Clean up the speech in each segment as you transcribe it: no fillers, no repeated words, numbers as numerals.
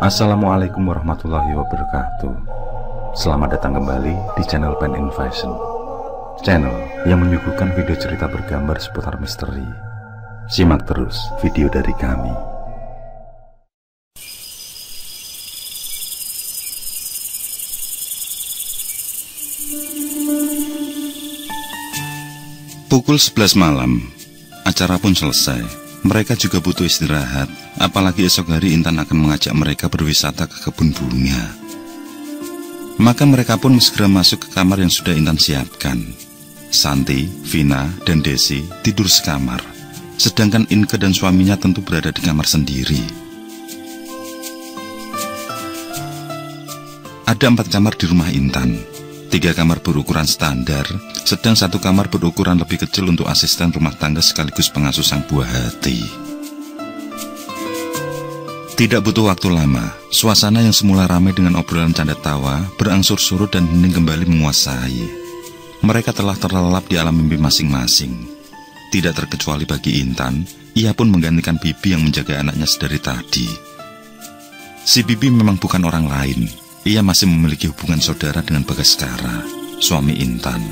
Assalamualaikum warahmatullahi wabarakatuh. Selamat datang kembali di channel Pen in Fashion, channel yang menyuguhkan video cerita bergambar seputar misteri. Simak terus video dari kami. Pukul 11 malam, acara pun selesai. Mereka juga butuh istirahat, apalagi esok hari Intan akan mengajak mereka berwisata ke kebun bunga. Maka mereka pun segera masuk ke kamar yang sudah Intan siapkan. Santi, Vina, dan Desi tidur sekamar, sedangkan Inke dan suaminya tentu berada di kamar sendiri. Ada 4 kamar di rumah Intan. 3 kamar berukuran standar, sedang 1 kamar berukuran lebih kecil untuk asisten rumah tangga sekaligus pengasuh sang buah hati. Tidak butuh waktu lama, suasana yang semula ramai dengan obrolan canda tawa berangsur surut dan hening kembali menguasai. Mereka telah terlelap di alam mimpi masing-masing. Tidak terkecuali bagi Intan, ia pun menggantikan Bibi yang menjaga anaknya sedari tadi. Si Bibi memang bukan orang lain. Ia masih memiliki hubungan saudara dengan Bagaskara, suami Intan.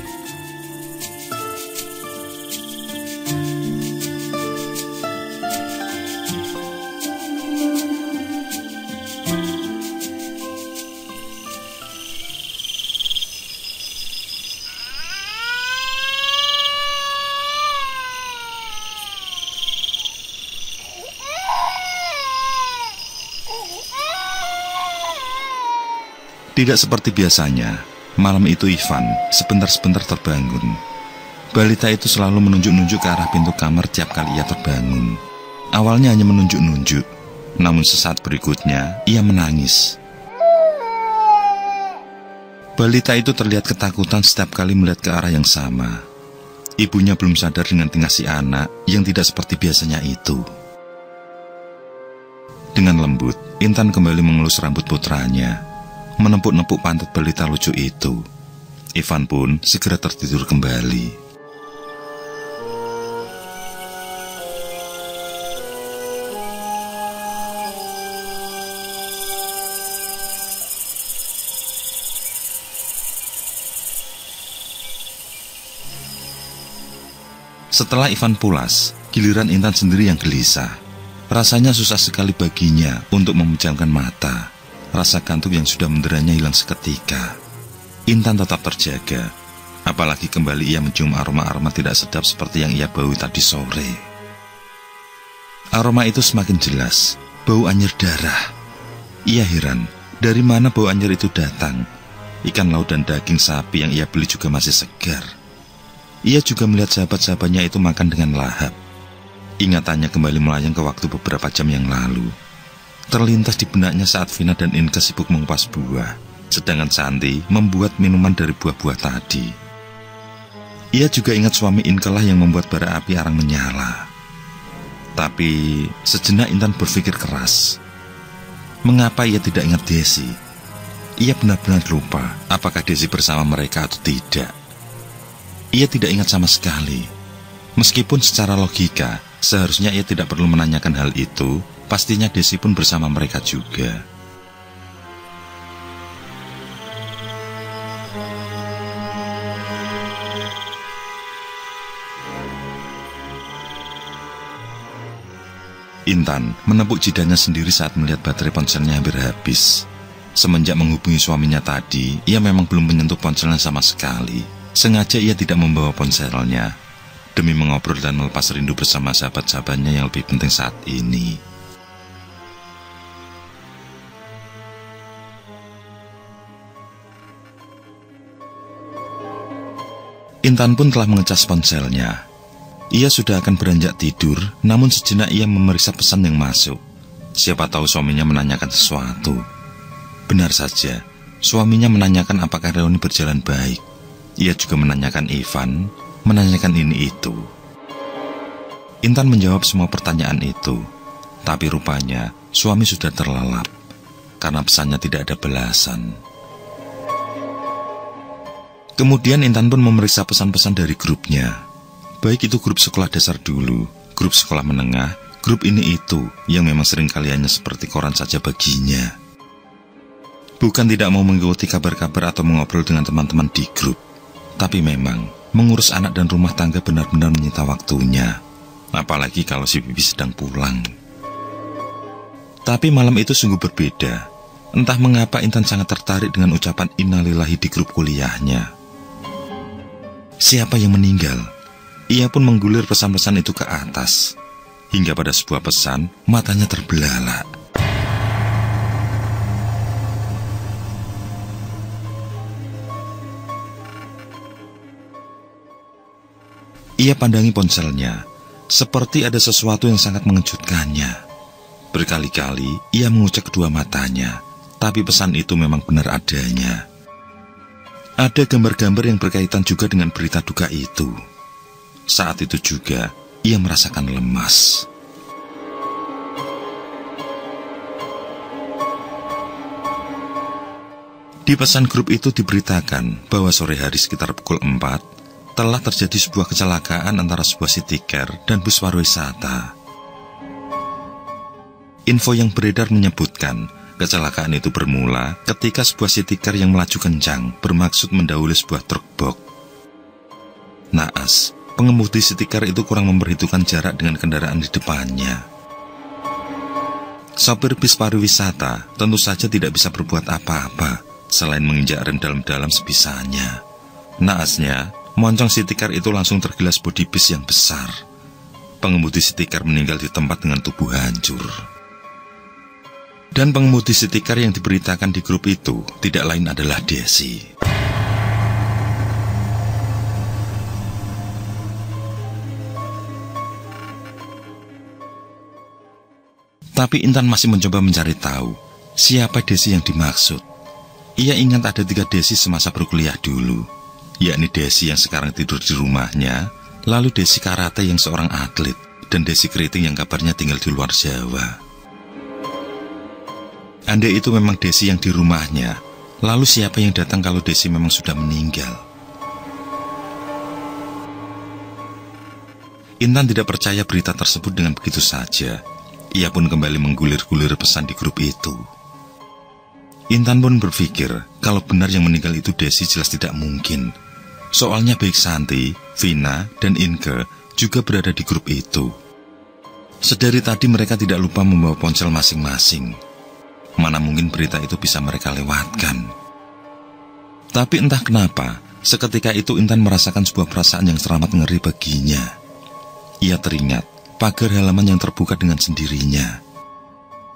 Tidak seperti biasanya, malam itu Ivan sebentar-sebentar terbangun. Balita itu selalu menunjuk-nunjuk ke arah pintu kamar tiap kali ia terbangun. Awalnya hanya menunjuk-nunjuk, namun sesaat berikutnya ia menangis. Balita itu terlihat ketakutan setiap kali melihat ke arah yang sama. Ibunya belum sadar dengan tingkah si anak yang tidak seperti biasanya itu. Dengan lembut, Intan kembali mengelus rambut putranya, menepuk-nepuk pantat balita lucu itu. Ivan pun segera tertidur kembali. Setelah Ivan pulas, giliran Intan sendiri yang gelisah. Rasanya susah sekali baginya untuk memejamkan mata. Rasa kantuk yang sudah menderanya hilang seketika. Intan tetap terjaga, apalagi kembali ia mencium aroma-aroma tidak sedap seperti yang ia bau tadi sore. Aroma itu semakin jelas, bau anyir darah. Ia heran, dari mana bau anyir itu datang. Ikan laut dan daging sapi yang ia beli juga masih segar. Ia juga melihat sahabat-sahabatnya itu makan dengan lahap. Ingatannya kembali melayang ke waktu beberapa jam yang lalu. Terlintas di benaknya saat Vina dan Inke sibuk mengupas buah, sedangkan Santi membuat minuman dari buah-buah tadi. Ia juga ingat suami Inke lah yang membuat bara api arang menyala. Tapi sejenak Intan berpikir keras. Mengapa ia tidak ingat Desi? Ia benar-benar lupa apakah Desi bersama mereka atau tidak. Ia tidak ingat sama sekali. Meskipun secara logika seharusnya ia tidak perlu menanyakan hal itu. Pastinya Desi pun bersama mereka juga. Intan menepuk jidahnya sendiri saat melihat baterai ponselnya hampir habis. Semenjak menghubungi suaminya tadi, ia memang belum menyentuh ponselnya sama sekali. Sengaja ia tidak membawa ponselnya, demi mengobrol dan melepas rindu bersama sahabat-sahabatnya yang lebih penting saat ini. Intan pun telah mengecas ponselnya. Ia sudah akan beranjak tidur, namun sejenak ia memeriksa pesan yang masuk. Siapa tahu suaminya menanyakan sesuatu. Benar saja, suaminya menanyakan apakah reuni berjalan baik. Ia juga menanyakan Ivan, menanyakan ini itu. Intan menjawab semua pertanyaan itu, tapi rupanya suami sudah terlelap, karena pesannya tidak ada balasan. Kemudian Intan pun memeriksa pesan-pesan dari grupnya. Baik itu grup sekolah dasar dulu, grup sekolah menengah, grup ini itu yang memang sering kali hanya seperti koran saja baginya. Bukan tidak mau mengikuti kabar-kabar atau mengobrol dengan teman-teman di grup, tapi memang mengurus anak dan rumah tangga benar-benar menyita waktunya. Apalagi kalau si Bibi sedang pulang. Tapi malam itu sungguh berbeda. Entah mengapa Intan sangat tertarik dengan ucapan innalillahi di grup kuliahnya. Siapa yang meninggal? Ia pun menggulir pesan-pesan itu ke atas. Hingga pada sebuah pesan, matanya terbelalak. Ia pandangi ponselnya, seperti ada sesuatu yang sangat mengejutkannya. Berkali-kali ia mengucek kedua matanya, tapi pesan itu memang benar adanya. Ada gambar-gambar yang berkaitan juga dengan berita duka itu. Saat itu juga, ia merasakan lemas. Di pesan grup itu diberitakan bahwa sore hari sekitar pukul 4, telah terjadi sebuah kecelakaan antara sebuah city car dan bus pariwisata. Info yang beredar menyebutkan kecelakaan itu bermula ketika sebuah city car yang melaju kencang bermaksud mendahului sebuah truk box. Naas, pengemudi city car itu kurang memperhitungkan jarak dengan kendaraan di depannya. Sopir bis pariwisata tentu saja tidak bisa berbuat apa-apa selain menginjak rem dalam-dalam sebisanya. Naasnya, moncong city car itu langsung tergilas bodi bis yang besar. Pengemudi city car meninggal di tempat dengan tubuh hancur. Dan pengemudi city car yang diberitakan di grup itu tidak lain adalah Desi. Tapi Intan masih mencoba mencari tahu siapa Desi yang dimaksud. Ia ingat ada 3 Desi semasa berkuliah dulu, yakni Desi yang sekarang tidur di rumahnya, lalu Desi Karate yang seorang atlet, dan Desi Keriting yang kabarnya tinggal di luar Jawa. Andai itu memang Desi yang di rumahnya, lalu siapa yang datang kalau Desi memang sudah meninggal? Intan tidak percaya berita tersebut dengan begitu saja. Ia pun kembali menggulir-gulir pesan di grup itu. Intan pun berpikir kalau benar yang meninggal itu Desi jelas tidak mungkin. Soalnya baik Santi, Vina, dan Inke juga berada di grup itu. Sedari tadi mereka tidak lupa membawa ponsel masing-masing. Mana mungkin berita itu bisa mereka lewatkan. Tapi entah kenapa, seketika itu Intan merasakan sebuah perasaan yang teramat ngeri baginya. Ia teringat pagar halaman yang terbuka dengan sendirinya.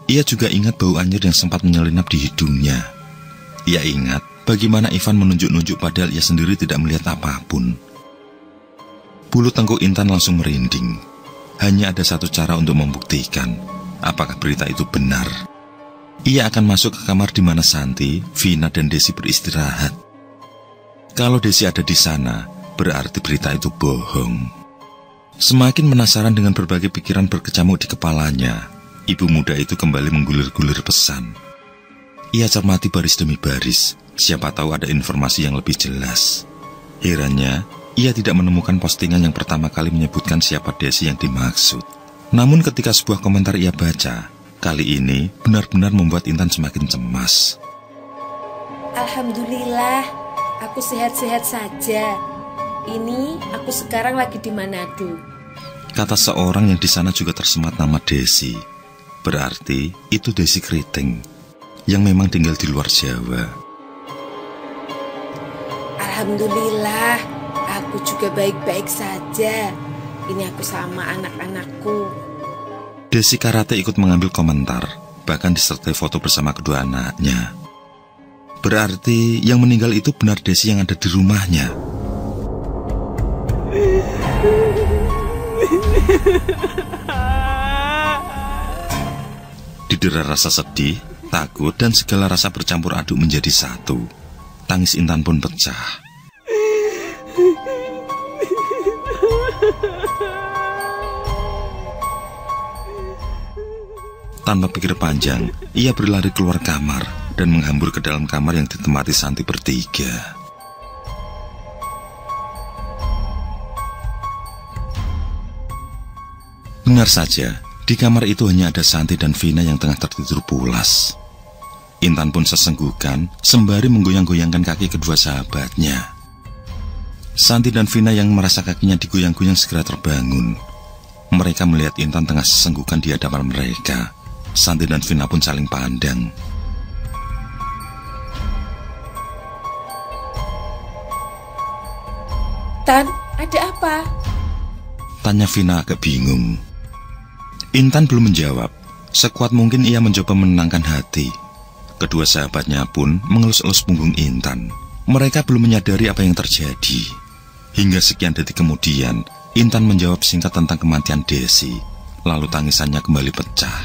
Ia juga ingat bau anyir yang sempat menyelinap di hidungnya. Ia ingat bagaimana Ivan menunjuk-nunjuk padahal ia sendiri tidak melihat apapun. Bulu tengkuk Intan langsung merinding. Hanya ada satu cara untuk membuktikan apakah berita itu benar. Ia akan masuk ke kamar di mana Santi, Vina, dan Desi beristirahat. Kalau Desi ada di sana, berarti berita itu bohong. Semakin penasaran dengan berbagai pikiran berkecamuk di kepalanya, ibu muda itu kembali menggulir-gulir pesan. Ia cermati baris demi baris, siapa tahu ada informasi yang lebih jelas. Herannya, ia tidak menemukan postingan yang pertama kali menyebutkan siapa Desi yang dimaksud. Namun ketika sebuah komentar ia baca, kali ini benar-benar membuat Intan semakin cemas. Alhamdulillah, aku sehat-sehat saja. Ini aku sekarang lagi di Manado, kata seorang yang di sana juga tersemat nama Desi. Berarti itu Desi Keriting yang memang tinggal di luar Jawa. Alhamdulillah, aku juga baik-baik saja. Ini aku sama anak-anakku. Desi Karate ikut mengambil komentar, bahkan disertai foto bersama kedua anaknya. Berarti yang meninggal itu benar Desi yang ada di rumahnya. Didera rasa sedih, takut, dan segala rasa bercampur aduk menjadi satu. Tangis Intan pun pecah. Tanpa pikir panjang, ia berlari keluar kamar dan menghambur ke dalam kamar yang ditempati Santi bertiga. Benar saja, di kamar itu hanya ada Santi dan Vina yang tengah tertidur pulas. Intan pun sesenggukan sembari menggoyang-goyangkan kaki kedua sahabatnya. Santi dan Vina yang merasa kakinya digoyang-goyang segera terbangun. Mereka melihat Intan tengah sesenggukan di hadapan mereka. Santi dan Vina pun saling pandang. Tan, ada apa? Tanya Vina agak bingung. Intan belum menjawab. Sekuat mungkin ia mencoba menenangkan hati. Kedua sahabatnya pun mengelus-elus punggung Intan. Mereka belum menyadari apa yang terjadi. Hingga sekian detik kemudian, Intan menjawab singkat tentang kematian Desi. Lalu tangisannya kembali pecah.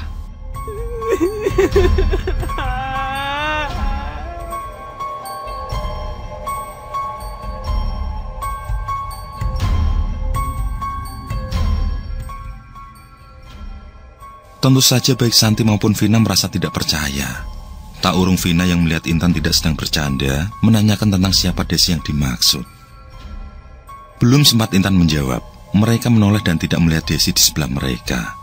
Tentu saja baik Santi maupun Vina merasa tidak percaya. Tak urung Vina yang melihat Intan tidak sedang bercanda, menanyakan tentang siapa Desi yang dimaksud. Belum sempat Intan menjawab, mereka menoleh dan tidak melihat Desi di sebelah mereka.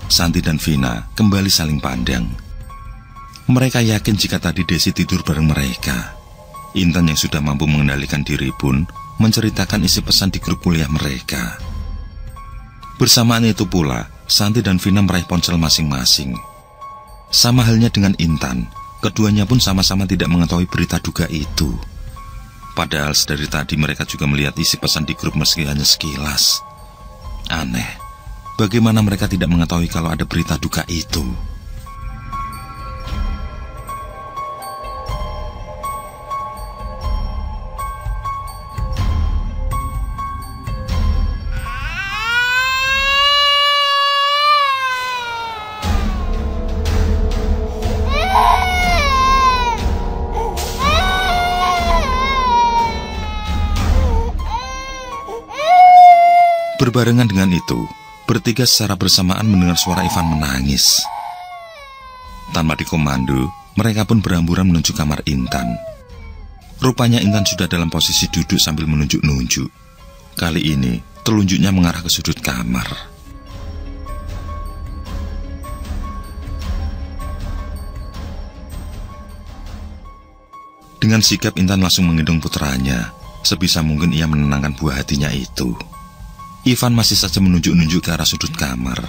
Santi dan Vina kembali saling pandang. Mereka yakin jika tadi Desi tidur bareng mereka. Intan yang sudah mampu mengendalikan diri pun menceritakan isi pesan di grup kuliah mereka. Bersamaan itu pula, Santi dan Vina meraih ponsel masing-masing. Sama halnya dengan Intan, keduanya pun sama-sama tidak mengetahui berita duka itu. Padahal dari tadi mereka juga melihat isi pesan di grup meski hanya sekilas. Aneh, bagaimana mereka tidak mengetahui kalau ada berita duka itu? Berbarengan dengan itu, bertiga secara bersamaan mendengar suara Ivan menangis. Tanpa dikomando, mereka pun berhamburan menuju kamar Intan. Rupanya Intan sudah dalam posisi duduk sambil menunjuk-nunjuk. Kali ini, telunjuknya mengarah ke sudut kamar. Dengan sigap Intan langsung menggendong putranya. Sebisa mungkin ia menenangkan buah hatinya itu. Ivan masih saja menunjuk-nunjuk ke arah sudut kamar.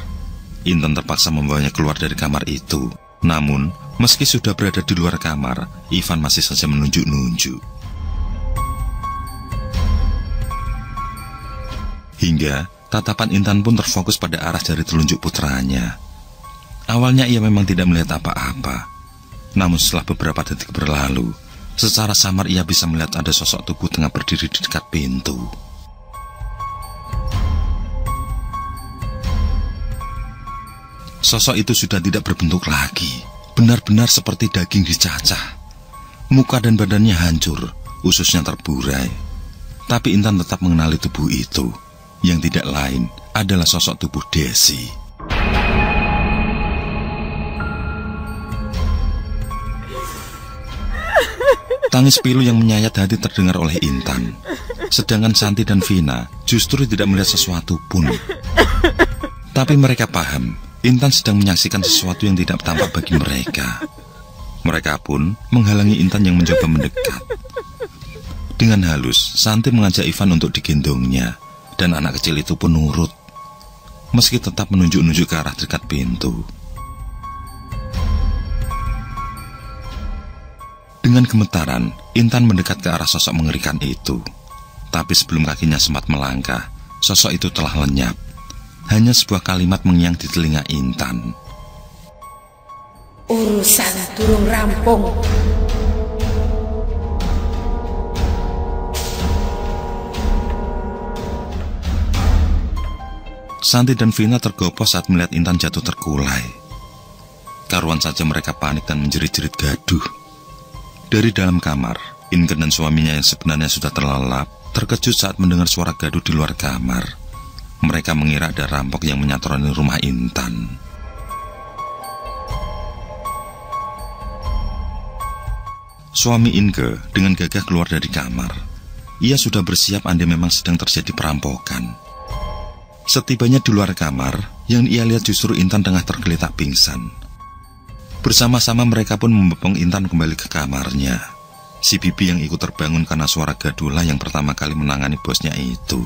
Intan terpaksa membawanya keluar dari kamar itu. Namun, meski sudah berada di luar kamar, Ivan masih saja menunjuk-nunjuk. Hingga, tatapan Intan pun terfokus pada arah jari telunjuk putranya. Awalnya ia memang tidak melihat apa-apa. Namun setelah beberapa detik berlalu, secara samar ia bisa melihat ada sosok tubuh tengah berdiri di dekat pintu. Sosok itu sudah tidak berbentuk lagi, benar-benar seperti daging dicacah. Muka dan badannya hancur, ususnya terburai. Tapi Intan tetap mengenali tubuh itu, yang tidak lain adalah sosok tubuh Desi. Tangis pilu yang menyayat hati terdengar oleh Intan. Sedangkan Santi dan Vina justru tidak melihat sesuatu pun. Tapi mereka paham, Intan sedang menyaksikan sesuatu yang tidak tampak bagi mereka. Mereka pun menghalangi Intan yang mencoba mendekat. Dengan halus, Santi mengajak Ivan untuk digendongnya, dan anak kecil itu pun nurut, meski tetap menunjuk-nunjuk ke arah dekat pintu. Dengan gemetaran, Intan mendekat ke arah sosok mengerikan itu. Tapi sebelum kakinya sempat melangkah, sosok itu telah lenyap. Hanya sebuah kalimat mengiang di telinga Intan. Urusan durung rampung. Santi dan Vina tergopoh saat melihat Intan jatuh terkulai. Karuan saja mereka panik dan menjerit-jerit gaduh. Dari dalam kamar, Inke dan suaminya yang sebenarnya sudah terlelap terkejut saat mendengar suara gaduh di luar kamar. Mereka mengira ada rampok yang menyatroni rumah Intan. Suami Inke dengan gagah keluar dari kamar. Ia sudah bersiap andai memang sedang terjadi perampokan. Setibanya di luar kamar, yang ia lihat justru Intan tengah tergeletak pingsan. Bersama-sama mereka pun membopong Intan kembali ke kamarnya. Si Bibi yang ikut terbangun karena suara gadulah yang pertama kali menangani bosnya itu.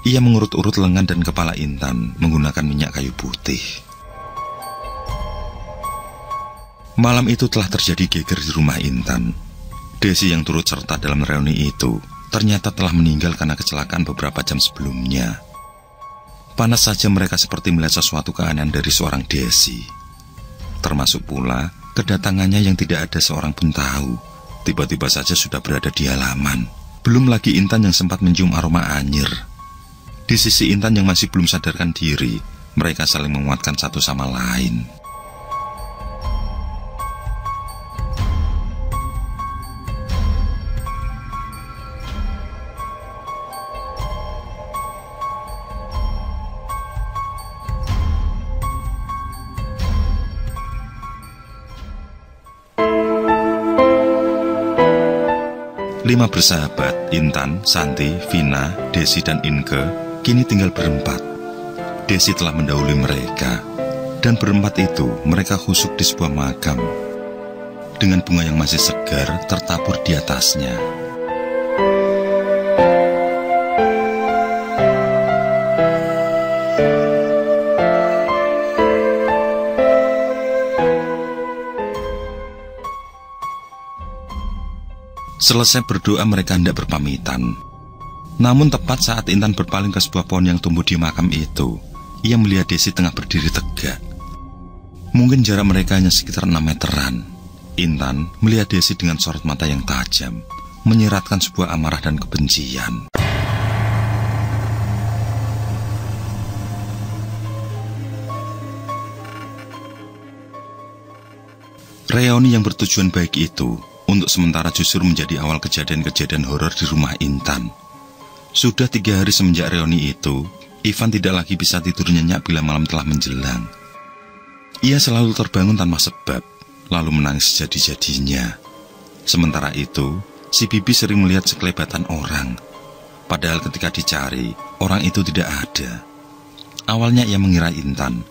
Ia mengurut-urut lengan dan kepala Intan menggunakan minyak kayu putih. Malam itu telah terjadi geger di rumah Intan. Desi yang turut serta dalam reuni itu ternyata telah meninggal karena kecelakaan beberapa jam sebelumnya. Panas saja mereka seperti melihat sesuatu keanehan dari seorang Desi. Termasuk pula kedatangannya yang tidak ada seorang pun tahu. Tiba-tiba saja sudah berada di halaman. Belum lagi Intan yang sempat mencium aroma anyir. Di sisi Intan yang masih belum sadarkan diri, mereka saling menguatkan satu sama lain. Lima bersahabat, Intan, Santi, Vina, Desi, dan Inke, kini tinggal berempat. Desi telah mendahului mereka, dan berempat itu mereka khusuk di sebuah makam. Dengan bunga yang masih segar tertabur di atasnya. Selesai berdoa mereka hendak berpamitan. Namun tepat saat Intan berpaling ke sebuah pohon yang tumbuh di makam itu, ia melihat Desi tengah berdiri tegak. Mungkin jarak mereka hanya sekitar 6 meteran. Intan melihat Desi dengan sorot mata yang tajam, menyiratkan sebuah amarah dan kebencian. Reuni yang bertujuan baik itu untuk sementara justru menjadi awal kejadian-kejadian horor di rumah Intan. Sudah 3 hari semenjak reuni itu, Ivan tidak lagi bisa tidur nyenyak bila malam telah menjelang. Ia selalu terbangun tanpa sebab, lalu menangis sejadi-jadinya. Sementara itu, si Bibi sering melihat sekelebatan orang. Padahal ketika dicari, orang itu tidak ada. Awalnya ia mengira Intan,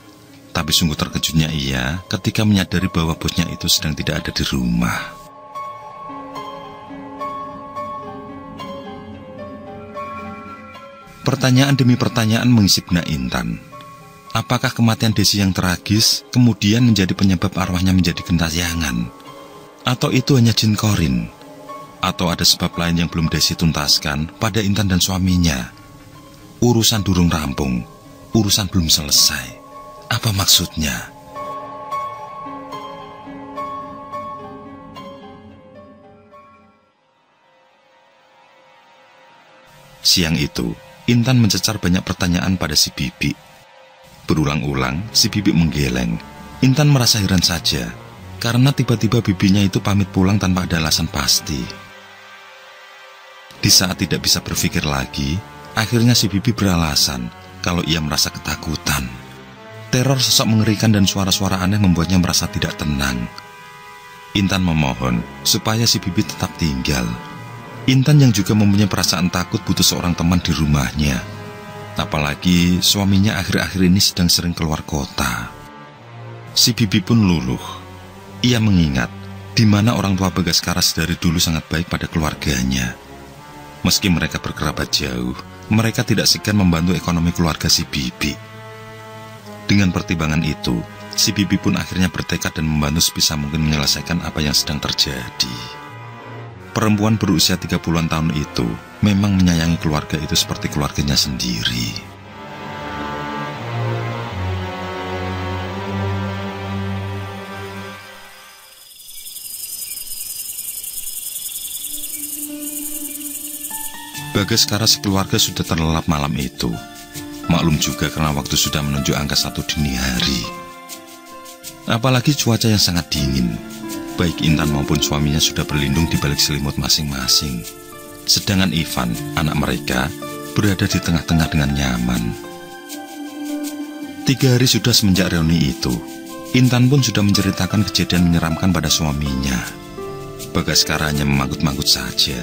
tapi sungguh terkejutnya ia ketika menyadari bahwa bosnya itu sedang tidak ada di rumah. Pertanyaan demi pertanyaan mengisi benak Intan. Apakah kematian Desi yang tragis kemudian menjadi penyebab arwahnya menjadi gentayangan? Atau itu hanya jin korin? Atau ada sebab lain yang belum Desi tuntaskan pada Intan dan suaminya? Urusan durung rampung, urusan belum selesai. Apa maksudnya? Siang itu, Intan mencecar banyak pertanyaan pada si Bibi. Berulang-ulang, si Bibi menggeleng. Intan merasa heran saja, karena tiba-tiba bibinya itu pamit pulang tanpa ada alasan pasti. Di saat tidak bisa berpikir lagi, akhirnya si Bibi beralasan kalau ia merasa ketakutan. Teror sosok mengerikan dan suara-suara aneh membuatnya merasa tidak tenang. Intan memohon supaya si Bibi tetap tinggal. Intan yang juga mempunyai perasaan takut butuh seorang teman di rumahnya. Apalagi suaminya akhir-akhir ini sedang sering keluar kota. Si Bibi pun luluh. Ia mengingat di mana orang tua Bagaskaras dari dulu sangat baik pada keluarganya. Meski mereka berkerabat jauh, mereka tidak segan membantu ekonomi keluarga si Bibi. Dengan pertimbangan itu, si Bibi pun akhirnya bertekad dan membantu sebisa mungkin menyelesaikan apa yang sedang terjadi. Perempuan berusia 30-an tahun itu memang menyayangi keluarga itu seperti keluarganya sendiri. Bagaskaras sekeluarga sudah terlelap malam itu. Maklum juga karena waktu sudah menunjuk angka 1 dini hari. Apalagi cuaca yang sangat dingin. Baik Intan maupun suaminya sudah berlindung di balik selimut masing-masing. Sedangkan Ivan, anak mereka, berada di tengah-tengah dengan nyaman. 3 hari sudah semenjak reuni itu, Intan pun sudah menceritakan kejadian menyeramkan pada suaminya. Bagaskara hanya memanggut-manggut saja.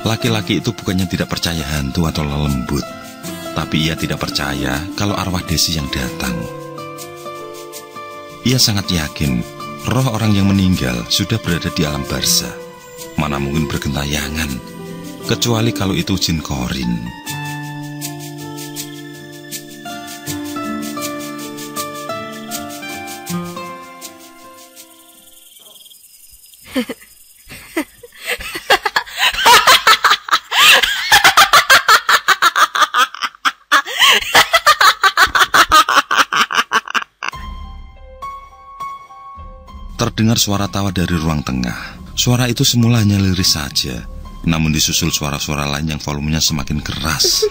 Laki-laki itu bukannya tidak percaya hantu atau lelembut, tapi ia tidak percaya kalau arwah Desi yang datang. Ia sangat yakin roh orang yang meninggal sudah berada di alam barzah. Mana mungkin bergentayangan, kecuali kalau itu jin korin. Terdengar suara tawa dari ruang tengah. Suara itu semula hanya liris saja, namun disusul suara-suara lain yang volumenya semakin keras.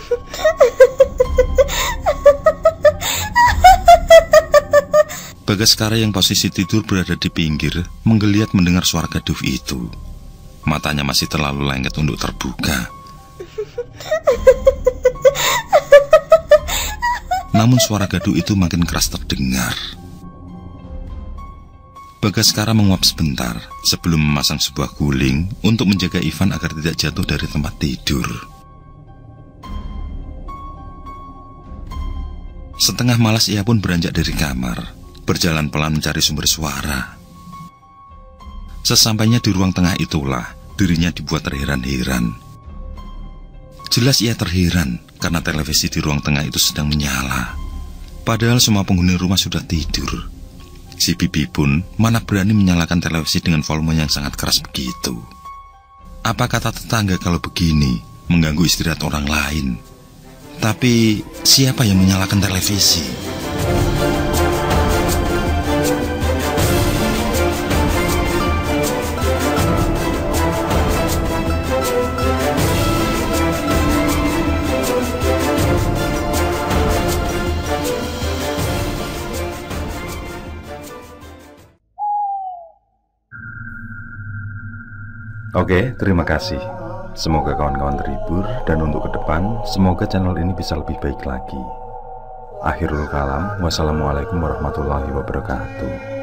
Bagaskara yang posisi tidur berada di pinggir menggeliat mendengar suara gaduh itu. Matanya masih terlalu lengket untuk terbuka. Namun suara gaduh itu makin keras terdengar. Bagaskara menguap sebentar sebelum memasang sebuah guling untuk menjaga Ivan agar tidak jatuh dari tempat tidur. Setengah malas ia pun beranjak dari kamar, berjalan pelan mencari sumber suara. Sesampainya di ruang tengah itulah dirinya dibuat terheran-heran. Jelas ia terheran karena televisi di ruang tengah itu sedang menyala. Padahal semua penghuni rumah sudah tidur. Si Bibi pun mana berani menyalakan televisi dengan volume yang sangat keras begitu. Apa kata tetangga kalau begini mengganggu istirahat orang lain? Tapi siapa yang menyalakan televisi? Oke, terima kasih. Semoga kawan-kawan terhibur dan untuk ke depan, semoga channel ini bisa lebih baik lagi. Akhirul kalam, wassalamualaikum warahmatullahi wabarakatuh.